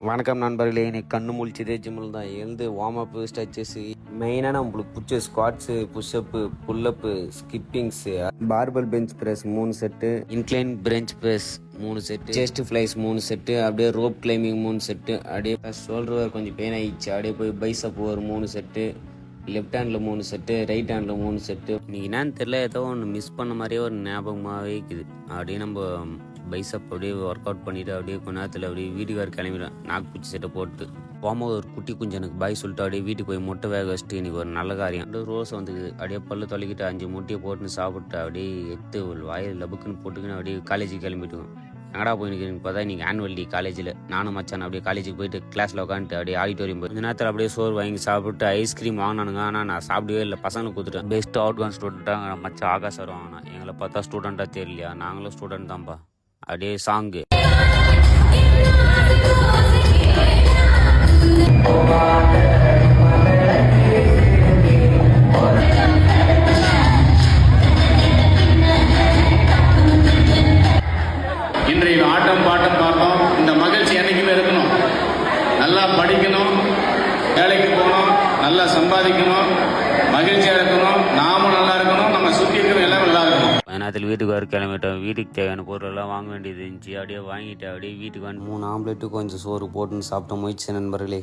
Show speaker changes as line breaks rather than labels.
வணக்கம் நண்பர்களே, இன்னைக்கு கண்ணு முழிச்சதே ஜிம்மில் தான். எழுந்து வார்ம் அப்பு, ஸ்ட்ரெச்சஸு, மெயினாக நம்மளுக்கு பிடிச்ச squats, push up, pull up, skippings, barbell bench press 3 set, incline bench press 3 set, chest flies 3 set, அப்படியே ரோப் கிளைம்பிங் 3 செட்டு, அப்படியே ஷோல்டர் கொஞ்சம் பெயின் ஆகிடுச்சு, அப்படியே போய் பைசப் ஒரு 3 செட்டு, லெஃப்ட் ஹேண்டில் 3 செட்டு, ரைட் ஹேண்டில் 3 செட்டு. இன்னைக்கு என்னன்னு தெரியல, ஏதோ ஒன்று மிஸ் பண்ண மாதிரியே ஒரு ஞாபகமாகவே இருக்குது. அப்படியே நம்ம பைசப் அப்படியே ஒர்க் அவுட் பண்ணிவிட்டு அப்படியே கொஞ்ச நேரத்தில் அப்படியே வீட்டுக்கார் கிளம்பிடுவேன். நாக்கு பூச்சி செட்டை போட்டு போகும்போது ஒரு குட்டி குஞ்சு எனக்கு பாய் சொல்லிட்டு அப்படியே வீட்டுக்கு போய் முட்டை வேக வச்சுட்டு இன்றைக்கி ஒரு நல்ல காரியம். அப்படியே ரோஸ் வந்துக்குது, அப்படியே பல்லு தொலைக்கிட்டு 5 முட்டையை போட்டுன்னு சாப்பிட்டு அப்படியே எடுத்து ஒரு வாயில் லபுக்குன்னு போட்டுக்கின்னு அப்படியே காலேஜுக்கு கிளம்பிட்டுவோம். எங்கடா போயின்னு பார்த்தா இன்றைக்கி ஆனுவல் டே காலேஜில். நானும் மச்சான் அப்படியே காலேஜுக்கு போயிட்டு கிளாஸில் உட்காந்துட்டு அப்படியே ஆடிட்டோரியம் போய் இந்த நேரத்தில் அப்படியே சோறு வாங்கி சாப்பிட்டு ஐஸ்கிரீம் வாங்கினானுங்க. ஆனால் நான் சாப்பிடவே இல்லை, பசங்களுக்கு கொடுத்துட்டேன். பெஸ்ட் அவுட்கான் ஸ்டூடெண்ட்டாக மச்சான் ஆகாஷ் வருவாங்கண்ணா. எங்களை பார்த்தா ஸ்டூடெண்ட்டாக தெரியலையா? நாங்களும் ஸ்டூடெண்ட் தான்ப்பா. அப்படியே சாங்கு
இன்றைய ஆட்டம் பாட்டம் பார்த்தோம். இந்த மகிழ்ச்சி என்னைக்குமே இருக்கணும். நல்லா படிக்கணும், வேலைக்கு போகணும், நல்லா சம்பாதிக்கணும், மகிழ்ச்சியாக இருக்கணும், நாமும் நல்லா இருக்கணும், நம்ம சுற்றி இருக்கிற எல்லாம் நல்லா இருக்கணும்.
நேரத்தில் வீட்டுக்கு வர கிளம்பிட்டோம். வீட்டுக்கு தேவையான பொருளெல்லாம் வாங்க வேண்டியது இருந்துச்சு. அப்படியே வாங்கிட்டு அப்படியே வீட்டுக்கு வந்து 3 ஆம்லெட்டு கொஞ்சம் சோறு போட்டுன்னு சாப்பிட்டோம். முயற்சி நண்பர்களே.